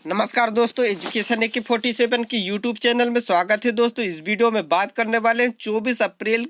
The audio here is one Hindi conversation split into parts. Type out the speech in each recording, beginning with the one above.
नमस्कार दोस्तों, एजुकेशन AK 47 की यूट्यूब चैनल में स्वागत है। दोस्तों, इस वीडियो में बात करने वाले हैं 24 अप्रैल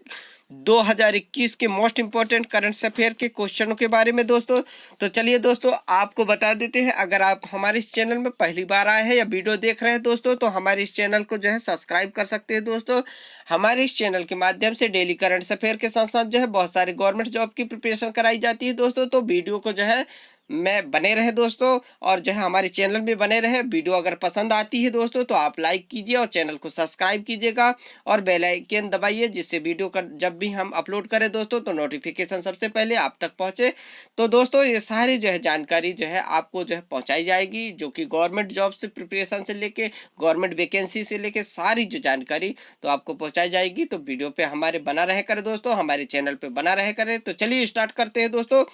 2021 के मोस्ट इम्पोर्टेंट करंट अफेयर के क्वेश्चनों के बारे में। दोस्तों, तो चलिए दोस्तों आपको बता देते हैं। अगर आप हमारे इस चैनल में पहली बार आए हैं या वीडियो देख रहे हैं दोस्तों, तो हमारे इस चैनल को जो है सब्सक्राइब कर सकते हैं। दोस्तों, हमारे इस चैनल के माध्यम से डेली करंट अफेयर के साथ साथ जो है बहुत सारे गवर्नमेंट जॉब की प्रिपरेशन कराई जाती है। दोस्तों, तो वीडियो को जो है मैं बने रहे दोस्तों, और जो है हमारे चैनल में बने रहे। वीडियो अगर पसंद आती है दोस्तों तो आप लाइक कीजिए और चैनल को सब्सक्राइब कीजिएगा और बेल आइकन दबाइए, जिससे वीडियो का जब भी हम अपलोड करें दोस्तों तो नोटिफिकेशन सबसे पहले आप तक पहुंचे। तो दोस्तों, ये सारी जो है जानकारी जो है आपको जो है पहुंचाई जाएगी, जो कि गवर्नमेंट जॉब से प्रिपरेशन से लेके गवर्नमेंट वैकेंसी से लेके सारी जो जानकारी तो आपको पहुंचाई जाएगी। तो वीडियो पे हमारे बना रहे करें दोस्तों, हमारे चैनल पे बना रहे करें। तो चलिए स्टार्ट करते हैं दोस्तों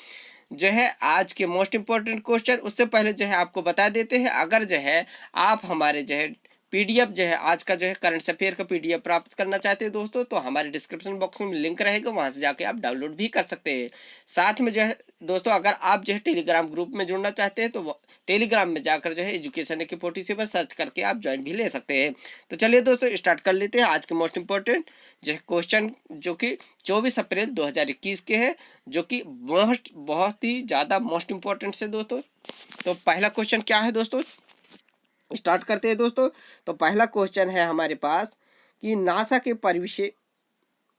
जो है आज के मोस्ट इम्पोर्टेंट क्वेश्चन। उससे पहले जो है आपको बता देते हैं, अगर जो है आप हमारे जो है पीडीएफ जो है आज का जो है करंट अफेयर का पीडीएफ प्राप्त करना चाहते हैं दोस्तों, तो हमारे डिस्क्रिप्शन बॉक्स में लिंक रहेगा, वहां से जाके आप डाउनलोड भी कर सकते हैं। साथ में जो है दोस्तों, अगर आप जो है टेलीग्राम ग्रुप में जुड़ना चाहते हैं तो टेलीग्राम में जाकर जो है एजुकेशन AK 47 सर्च करके आप ज्वाइन भी ले सकते हैं। तो चलिए दोस्तों स्टार्ट कर लेते हैं आज के मोस्ट इम्पोर्टेंट जो है क्वेश्चन, जो कि 24 अप्रैल 2021 के हैं, जो कि बहुत ही ज़्यादा मोस्ट इम्पोर्टेंट से दोस्तों। तो पहला क्वेश्चन क्या है दोस्तों, स्टार्ट करते हैं दोस्तों। तो पहला क्वेश्चन है हमारे पास कि नासा के परिवेश,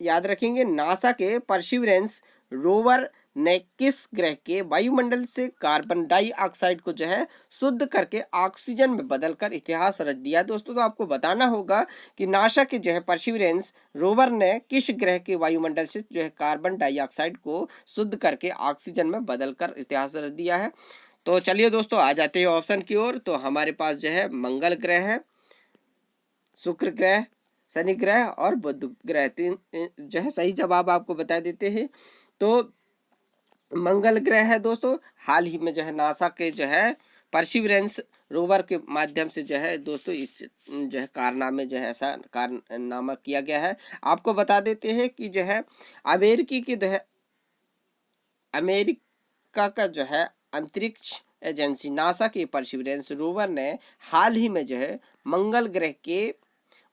याद रखेंगे, नासा के परसिवरेंस रोवर ने किस ग्रह के वायुमंडल से कार्बन डाइऑक्साइड को जो है शुद्ध करके ऑक्सीजन में बदलकर इतिहास रच दिया। दोस्तों, तो आपको बताना होगा कि नासा के जो है परसिवरेंस रोवर ने किस ग्रह के वायुमंडल से जो है कार्बन डाइऑक्साइड को शुद्ध करके ऑक्सीजन में बदलकर इतिहास रच दिया है। तो चलिए दोस्तों आ जाते हैं ऑप्शन की ओर। तो हमारे पास जो है मंगल ग्रह है, शुक्र ग्रह, शनि ग्रह और बुध ग्रह। तीन जो है सही जवाब आपको बता देते हैं। तो मंगल ग्रह है दोस्तों। हाल ही में जो है नासा के जो है परसिवरेंस रोवर के माध्यम से जो है दोस्तों इस जो है कारनामे जो है ऐसा कारनामा किया गया है। आपको बता देते हैं कि जो है अमेरिकी की जो है अमेरिका का जो है अंतरिक्ष एजेंसी नासा के परसिवरेंस रोवर ने हाल ही में जो है मंगल ग्रह के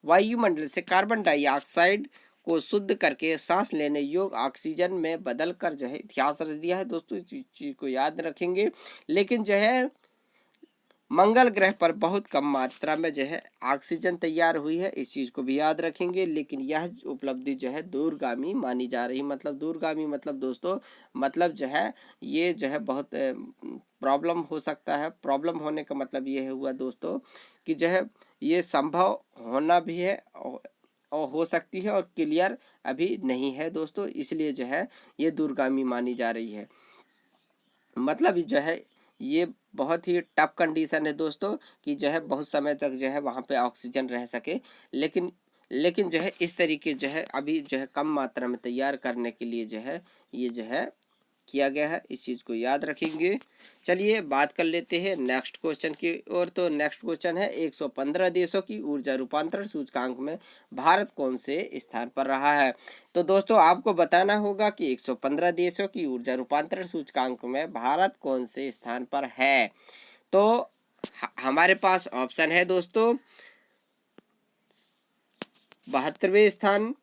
वायुमंडल से कार्बन डाइऑक्साइड को शुद्ध करके सांस लेने योग्य ऑक्सीजन में बदल कर जो है इतिहास रच दिया है। दोस्तों, इस चीज को याद रखेंगे। लेकिन जो है मंगल ग्रह पर बहुत कम मात्रा में जो है ऑक्सीजन तैयार हुई है, इस चीज को भी याद रखेंगे। लेकिन यह उपलब्धि जो है दूरगामी मानी जा रही, मतलब दूरगामी मतलब दोस्तों, मतलब जो है ये जो है बहुत प्रॉब्लम हो सकता है। प्रॉब्लम होने का मतलब ये हुआ दोस्तों कि जो है ये संभव होना भी है और हो सकती है, और क्लियर अभी नहीं है दोस्तों, इसलिए जो है ये दूरगामी मानी जा रही है। मतलब जो है ये बहुत ही टफ कंडीशन है दोस्तों कि जो है बहुत समय तक जो है वहाँ पे ऑक्सीजन रह सके। लेकिन जो है इस तरीके जो है अभी जो है कम मात्रा में तैयार करने के लिए जो है ये जो है किया गया है, इस चीज़ को याद रखेंगे। चलिए बात कर लेते हैं नेक्स्ट क्वेश्चन की ओर। तो नेक्स्ट क्वेश्चन है 115 देशों की ऊर्जा रूपांतरण सूचकांक में भारत कौन से स्थान पर रहा है। तो दोस्तों आपको बताना होगा कि 115 देशों की ऊर्जा रूपांतरण सूचकांक में भारत कौन से स्थान पर है। तो हमारे पास ऑप्शन है दोस्तों 72वें स्थान,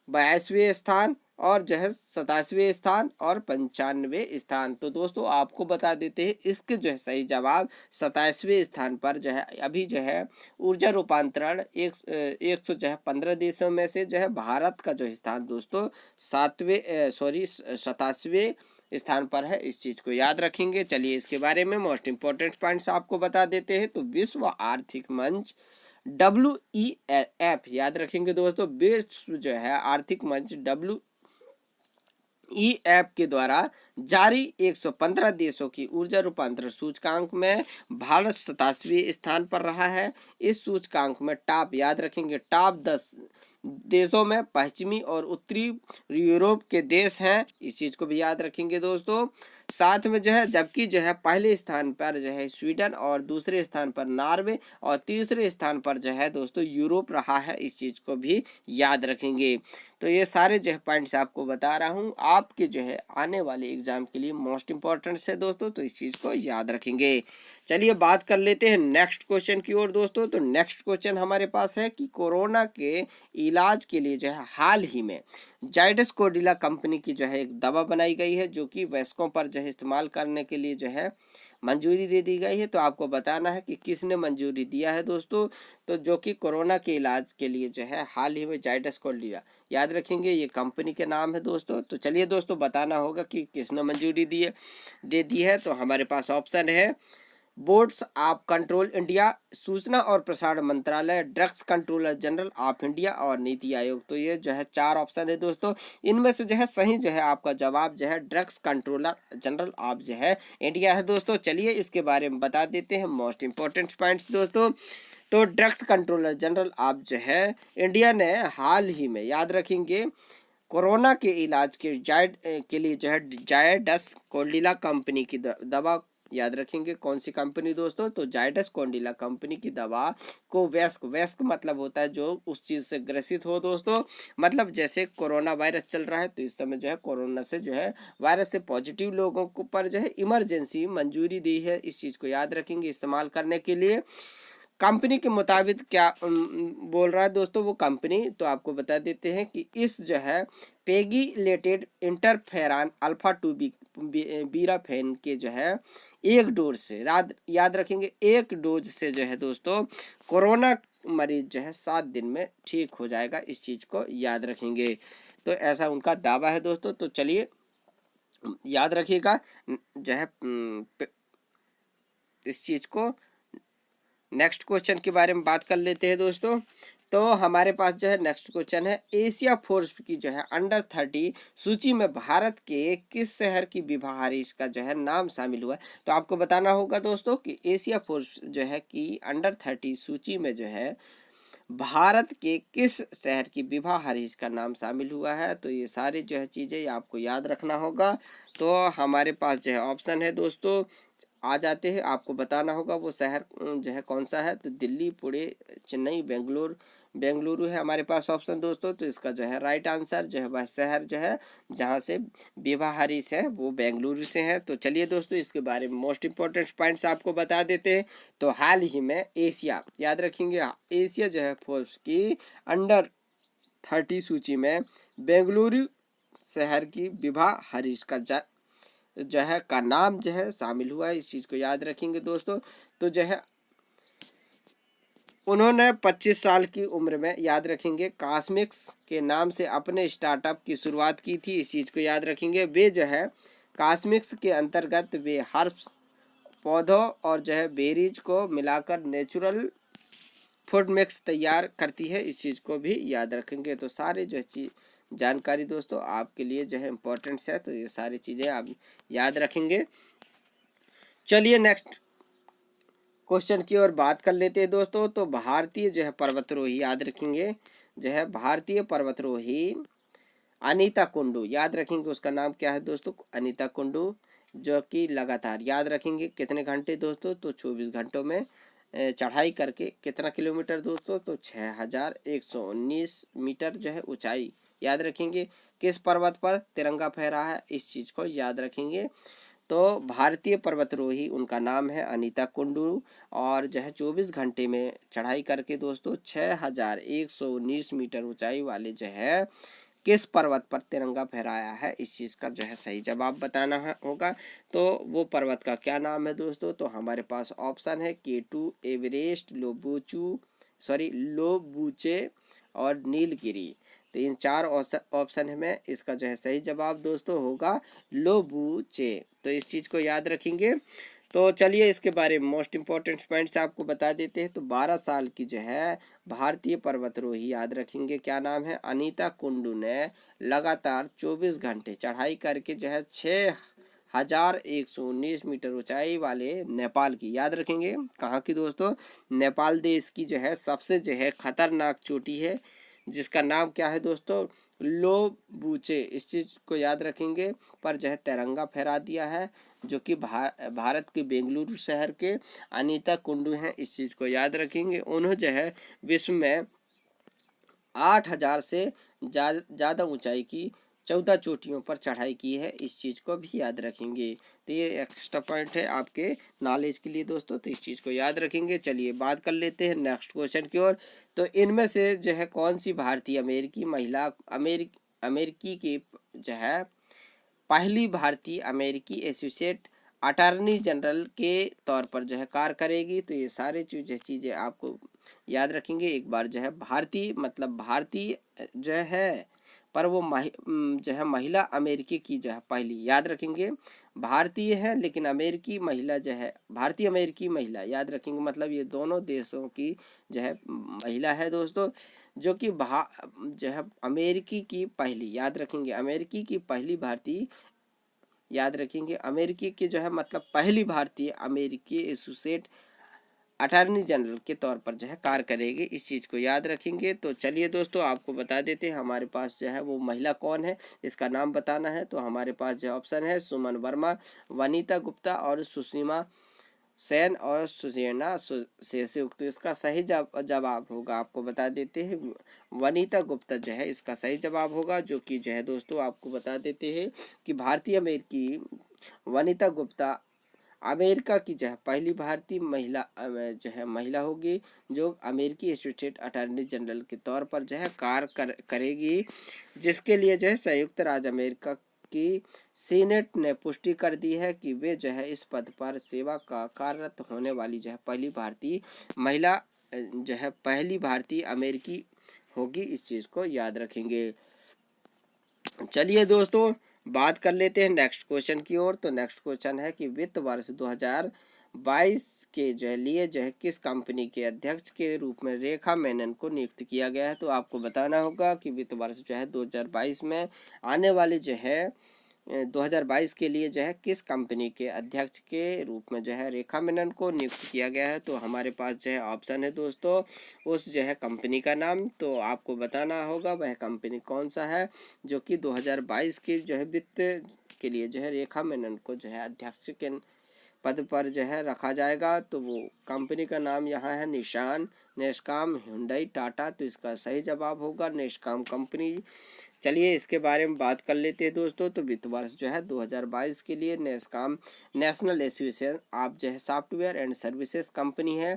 82वें स्थान और जो है 87वें स्थान और 95वें स्थान। तो दोस्तों आपको बता देते हैं इसके जो है सही जवाब 27वें स्थान पर जो है अभी जो है ऊर्जा रूपांतरण 115 देशों में से जो है भारत का जो स्थान दोस्तों 87वें स्थान पर है, इस चीज को याद रखेंगे। चलिए इसके बारे में मोस्ट इम्पोर्टेंट पॉइंट्स आपको बता देते हैं। तो विश्व आर्थिक मंच WEF याद रखेंगे दोस्तों, विश्व जो है आर्थिक मंच WEF के द्वारा जारी 115 देशों की ऊर्जा रूपांतरण सूचकांक में भारत 87वें स्थान पर रहा है। इस सूचकांक में टॉप, याद रखेंगे, टॉप 10 देशों में पश्चिमी और उत्तरी यूरोप के देश हैं, इस चीज को भी याद रखेंगे दोस्तों। साथ में जो है, जबकि जो है पहले स्थान पर जो है स्वीडन और दूसरे स्थान पर नॉर्वे और तीसरे स्थान पर जो है दोस्तों यूरोप रहा है। इस चीज़ को भी याद रखेंगे। तो ये सारे जो है पॉइंट्स आपको बता रहा हूँ, आपके जो है आने वाले एग्जाम के लिए मोस्ट इंपॉर्टेंट है दोस्तों, तो इस चीज़ को याद रखेंगे। चलिए बात कर लेते हैं नेक्स्ट क्वेश्चन की ओर दोस्तों। तो नेक्स्ट क्वेश्चन हमारे पास है कि कोरोना के इलाज के लिए जो है हाल ही में जाइडस कोडिला कंपनी की जो है एक दवा बनाई गई है, जो कि वयस्कों पर जो है इस्तेमाल करने के लिए जो है मंजूरी दे दी गई है। तो आपको बताना है कि किसने मंजूरी दिया है दोस्तों। तो जो कि कोरोना के इलाज के लिए जो है हाल ही में जाइडस कोडिला, याद रखेंगे ये कंपनी के नाम है दोस्तों। तो चलिए दोस्तों बताना होगा कि किसने मंजूरी दे दी है। तो हमारे पास ऑप्शन है बोर्ड्स ऑफ कंट्रोल इंडिया, सूचना और प्रसारण मंत्रालय, drugs controller general of India और नीति आयोग। तो ये जो है 4 ऑप्शन है दोस्तों। इनमें से जो है सही जो है आपका जवाब जो है ड्रग्स कंट्रोलर जनरल ऑफ जो है इंडिया है दोस्तों। चलिए इसके बारे में बता देते हैं मोस्ट इंपॉर्टेंट पॉइंट्स दोस्तों। तो ड्रग्स कंट्रोलर जनरल ऑफ जो है इंडिया ने हाल ही में, याद रखेंगे, कोरोना के इलाज के लिए जो है जायडस कोडिला कंपनी की दवा, याद रखेंगे कौन सी कंपनी दोस्तों, तो जायडस कोडिला कंपनी की दवा को वयस्क मतलब होता है जो उस चीज से ग्रसित हो दोस्तों। मतलब जैसे कोरोना वायरस चल रहा है, तो इस समय जो है कोरोना से जो है वायरस से पॉजिटिव लोगों को पर जो है इमरजेंसी मंजूरी दी है। इस चीज को याद रखेंगे इस्तेमाल करने के लिए। कंपनी के मुताबिक क्या बोल रहा है दोस्तों वो कंपनी, तो आपको बता देते हैं कि इस जो है पेगिलेटेड इंटरफेरान अल्फा 2 बीराफेन के जो है एक डोज से, याद रखेंगे एक डोज से जो है दोस्तों कोरोना मरीज जो है 7 दिन में ठीक हो जाएगा। इस चीज को याद रखेंगे। तो ऐसा उनका दावा है दोस्तों। तो चलिए याद रखिएगा जो है इस चीज को। नेक्स्ट क्वेश्चन के बारे में बात कर लेते हैं दोस्तों। तो हमारे पास जो है नेक्स्ट क्वेश्चन है, एशिया फोर्स की जो है अंडर 30 सूची में भारत के किस शहर की विभा हरीश का जो है नाम शामिल हुआ है। तो आपको बताना होगा दोस्तों कि एशिया फोर्स जो है कि अंडर 30 सूची में जो है भारत के किस शहर की विभा हरीश का नाम शामिल हुआ है। तो ये सारी जो है चीज़ें आपको याद रखना होगा। तो हमारे पास जो है ऑप्शन है दोस्तों, आ जाते हैं, आपको बताना होगा वो शहर जो है कौन सा है। तो दिल्ली, पुणे, चेन्नई, बेंगलुरु है हमारे पास ऑप्शन दोस्तों। तो इसका जो है राइट आंसर जो है वह शहर जो है जहां से विभा हरीश है वो बेंगलुरु से है। तो चलिए दोस्तों इसके बारे में मोस्ट इंपॉर्टेंट पॉइंट्स आपको बता देते हैं। तो हाल ही में एशिया, याद रखेंगे, एशिया जो है फोर्ब्स की अंडर 30 सूची में बेंगलुरु शहर की विभा हरीश का जो है का नाम जो है शामिल हुआ है। इस चीज को याद रखेंगे दोस्तों। तो जो है उन्होंने 25 साल की उम्र में, याद रखेंगे, कॉस्मिक्स के नाम से अपने स्टार्टअप की शुरुआत की थी। इस चीज को याद रखेंगे। वे जो है कॉस्मिक्स के अंतर्गत वे हर्ब्स, पौधों और जो है बेरीज को मिलाकर नेचुरल फूड मिक्स तैयार करती है। इस चीज को भी याद रखेंगे। तो सारे जो चीज जानकारी दोस्तों आपके लिए जो है इम्पोर्टेंट्स है। तो ये सारी चीज़ें आप याद रखेंगे। चलिए नेक्स्ट क्वेश्चन की ओर बात कर लेते हैं दोस्तों। तो भारतीय जो है पर्वतारोही, याद रखेंगे, जो है भारतीय पर्वतारोही अनीता कुंडू, याद रखेंगे उसका नाम क्या है दोस्तों, अनीता कुंडू, जो कि लगातार, याद रखेंगे कितने घंटे दोस्तों, तो 24 घंटों में चढ़ाई करके कितना किलोमीटर दोस्तों, तो 6119 मीटर जो है ऊंचाई, याद रखेंगे, किस पर्वत पर तिरंगा फहरा है। इस चीज को याद रखेंगे। तो भारतीय पर्वतारोही उनका नाम है अनीता कुंडू, और जो है 24 घंटे में चढ़ाई करके दोस्तों 6119 मीटर ऊंचाई वाले जो है किस पर्वत पर तिरंगा फहराया है। इस चीज का जो है सही जवाब बताना होगा। तो वो पर्वत का क्या नाम है दोस्तों, तो हमारे पास ऑप्शन है K2, एवरेस्ट, लोबूचे और नीलगिरी। तो इन 4 ऑप्शन में इसका जो है सही जवाब दोस्तों होगा लोबूचे। तो इस चीज को याद रखेंगे। तो चलिए इसके बारे में मोस्ट इंपॉर्टेंट पॉइंट्स आपको बता देते हैं। तो 12 साल की जो है भारतीय पर्वतारोही, याद रखेंगे क्या नाम है, अनीता कुंडू ने लगातार 24 घंटे चढ़ाई करके जो है 6119 मीटर ऊंचाई वाले नेपाल की, याद रखेंगे कहाँ की दोस्तों, नेपाल देश की जो है सबसे जो है खतरनाक चोटी है, जिसका नाम क्या है दोस्तों, लोबूचे, इस चीज़ को याद रखेंगे, पर जो है तिरंगा फहरा दिया है, जो कि भारत के बेंगलुरु शहर के अनीता कुंडू हैं। इस चीज़ को याद रखेंगे। उन्होंने जो है विश्व में 8,000 से ज़्यादा ऊंचाई की 14 चोटियों पर चढ़ाई की है। इस चीज़ को भी याद रखेंगे। तो ये एक्स्ट्रा पॉइंट है आपके नॉलेज के लिए दोस्तों, तो इस चीज़ को याद रखेंगे। चलिए बात कर लेते हैं नेक्स्ट क्वेश्चन की ओर। तो इनमें से जो है कौन सी भारतीय अमेरिकी महिला अमेरिकी की जो है पहली भारतीय अमेरिकी एसोसिएट अटॉर्नी जनरल के तौर पर जो है कार्य करेगी? तो ये सारे चीज़ें आपको याद रखेंगे। एक बार जो है भारतीय मतलब भारतीय जो है, पर वो जो है महिला अमेरिकी की जो है पहली, याद रखेंगे। भारतीय है लेकिन अमेरिकी महिला जो है, भारतीय अमेरिकी महिला, याद रखेंगे। मतलब ये दोनों देशों की जो है महिला है दोस्तों, जो कि जो है अमेरिकी की पहली, याद रखेंगे, अमेरिकी की पहली भारतीय, याद रखेंगे, अमेरिकी की जो है मतलब पहली भारतीय अमेरिकी एसोसिएट अटॉर्नी जनरल के तौर पर जो है कार्य करेगी। इस चीज़ को याद रखेंगे। तो चलिए दोस्तों आपको बता देते हैं हमारे पास जो है वो महिला कौन है, इसका नाम बताना है। तो हमारे पास जो ऑप्शन है सुमन वर्मा, वनीता गुप्ता और सुषमा सेन और सुजेना शेषयुक्त। तो इसका सही जवाब होगा, आपको बता देते हैं, वनीता गुप्ता जो है इसका सही जवाब होगा। जो कि जो है दोस्तों आपको बता देते हैं कि भारतीय अमेरिकी वनीता गुप्ता अमेरिका की जो है पहली भारतीय महिला जो है महिला होगी, जो अमेरिकी एसोसिएट अटॉर्नी जनरल के तौर पर जो है कार्य करेगी, जिसके लिए जो है संयुक्त राज्य अमेरिका की सीनेट ने पुष्टि कर दी है कि वे जो है इस पद पर सेवा का कार्यरत होने वाली जो है पहली भारतीय महिला जो है पहली भारतीय अमेरिकी होगी। इस चीज़ को याद रखेंगे। चलिए दोस्तों बात कर लेते हैं नेक्स्ट क्वेश्चन की ओर। तो नेक्स्ट क्वेश्चन है कि वित्त वर्ष 2022 के जो है लिए जो है किस कंपनी के अध्यक्ष के रूप में रेखा मेनन को नियुक्त किया गया है? तो आपको बताना होगा कि वित्त वर्ष जो है 2022 में आने वाले जो है 2022 के लिए जो है किस कंपनी के अध्यक्ष के रूप में जो है रेखा मेनन को नियुक्त किया गया है? तो हमारे पास जो है ऑप्शन है दोस्तों उस जो है कंपनी का नाम। तो आपको बताना होगा वह कंपनी कौन सा है जो कि 2022 के जो है वित्त के लिए जो है रेखा मेनन को जो है अध्यक्ष के पद पर जो है रखा जाएगा। तो वो कंपनी का नाम यहाँ है निशान, नेस्कॉम, हुंडई, टाटा। तो इसका सही जवाब होगा नेस्कॉम कंपनी। चलिए इसके बारे में बात कर लेते हैं दोस्तों। तो वित्त वर्ष जो है 2022 के लिए नेस्कॉम नेशनल एसोसिएशन आप जो है सॉफ्टवेयर एंड सर्विसेज कंपनी है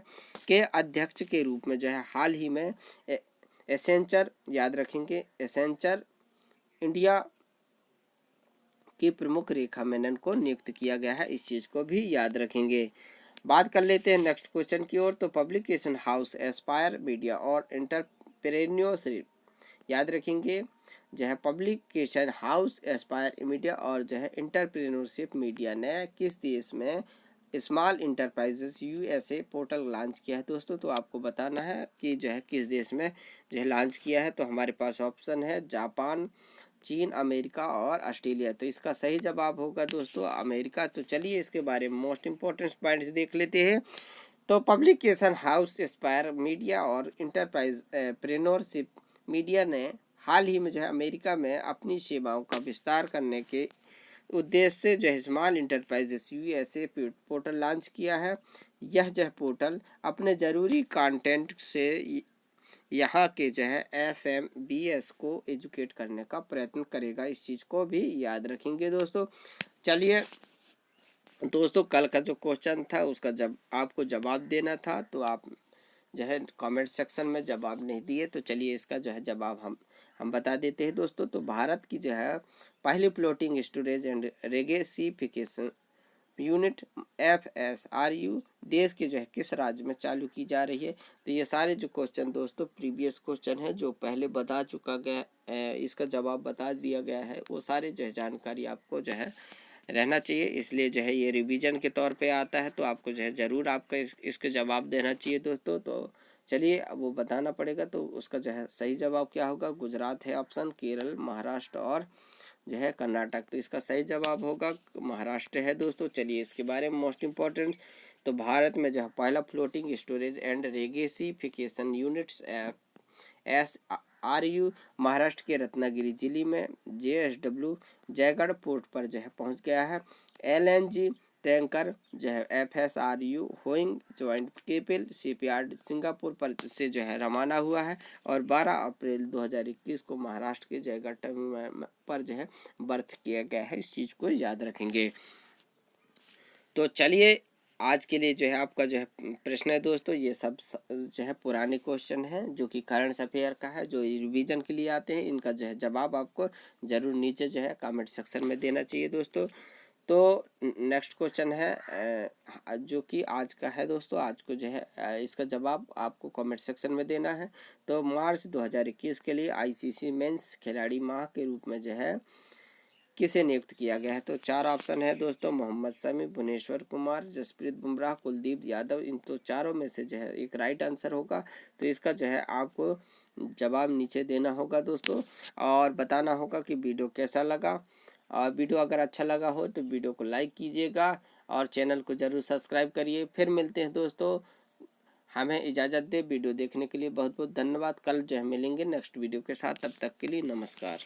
के अध्यक्ष के रूप में जो है हाल ही में एसेंचर, याद रखेंगे, एसेंचर इंडिया की प्रमुख रेखा मेनन को नियुक्त किया गया है। इस चीज़ को भी याद रखेंगे। बात कर लेते हैं नेक्स्ट क्वेश्चन की ओर। तो पब्लिकेशन हाउस एस्पायर मीडिया और एंटरप्रेन्योरशिप, याद रखेंगे, जो है पब्लिकेशन हाउस एस्पायर मीडिया और जो है एंटरप्रेन्योरशिप मीडिया ने किस देश में small enterprises USA portal launch किया है दोस्तों? तो आपको बताना है कि जो है किस देश में जो है लॉन्च किया है। तो हमारे पास ऑप्शन है जापान, चीन, अमेरिका और ऑस्ट्रेलिया। तो इसका सही जवाब होगा दोस्तों अमेरिका। तो चलिए इसके बारे में मोस्ट इंपॉर्टेंट पॉइंट्स देख लेते हैं। तो पब्लिकेशन हाउस एस्पायर मीडिया और इंटरप्राइज प्रेन्योरशिप मीडिया ने हाल ही में जो है अमेरिका में अपनी सेवाओं का विस्तार करने के उद्देश्य से जो है small enterprises USA portal launch किया है। यह जो है पोर्टल अपने ज़रूरी कंटेंट से यहाँ के जो है SMBS को एजुकेट करने का प्रयत्न करेगा। इस चीज़ को भी याद रखेंगे दोस्तों। चलिए दोस्तों कल का जो क्वेश्चन था उसका जब आपको जवाब देना था तो आप जो है कमेंट सेक्शन में जवाब नहीं दिए। तो चलिए इसका जो है जवाब हम बता देते हैं दोस्तों। तो भारत की जो है पहली floating storage and regasification unit FSRU देश के जो है किस राज्य में चालू की जा रही है? तो ये सारे जो क्वेश्चन दोस्तों प्रीवियस क्वेश्चन है जो पहले बता चुका गया इसका जवाब बता दिया गया है, वो सारे जो है जानकारी आपको जो है रहना चाहिए। इसलिए जो है ये रिवीजन के तौर पे आता है, तो आपको जो है ज़रूर आपका इसके जवाब देना चाहिए दोस्तों। तो चलिए अब वो बताना पड़ेगा। तो उसका जो है सही जवाब क्या होगा? गुजरात है ऑप्शन, केरल, महाराष्ट्र और जो है कर्नाटक। तो इसका सही जवाब होगा महाराष्ट्र है दोस्तों। चलिए इसके बारे में मोस्ट इम्पॉर्टेंट, तो भारत में जो है पहला floating storage and regasification units RU Maharashtra के रत्नागिरी जिले में JSW जयगढ़ पोर्ट पर जो है पहुंच गया है। LNG टैंकर जो है FSRU होइंग ज्वाइंट केपिल शिपयार्ड सिंगापुर पर से जो है रवाना हुआ है और 12 अप्रैल 2021 को महाराष्ट्र के जयगढ़ टर्मिनल पर जो है बर्थ किया गया है। इस चीज़ को याद रखेंगे। तो चलिए आज के लिए जो है आपका जो है प्रश्न है दोस्तों, ये सब जो है पुराने क्वेश्चन हैं जो कि करंट अफेयर का है, जो रिवीजन के लिए आते हैं। इनका जो है जवाब आपको ज़रूर नीचे जो है कमेंट सेक्शन में देना चाहिए दोस्तों। तो नेक्स्ट क्वेश्चन है जो कि आज का है दोस्तों। आज को जो है इसका जवाब आपको कमेंट सेक्शन में देना है। तो मार्च 2021 के लिए ICC मेंस खिलाड़ी माह के रूप में जो है किसे नियुक्त किया गया है। तो 4 ऑप्शन है दोस्तों, मोहम्मद शमी, भुवनेश्वर कुमार, जसप्रीत बुमराह, कुलदीप यादव। इन तो चारों में से जो है एक राइट आंसर होगा। तो इसका जो है आपको जवाब नीचे देना होगा दोस्तों और बताना होगा कि वीडियो कैसा लगा। और वीडियो अगर अच्छा लगा हो तो वीडियो को लाइक कीजिएगा और चैनल को ज़रूर सब्सक्राइब करिए। फिर मिलते हैं दोस्तों, हमें इजाज़त दे। वीडियो देखने के लिए बहुत बहुत धन्यवाद। कल जो है मिलेंगे नेक्स्ट वीडियो के साथ, तब तक के लिए नमस्कार।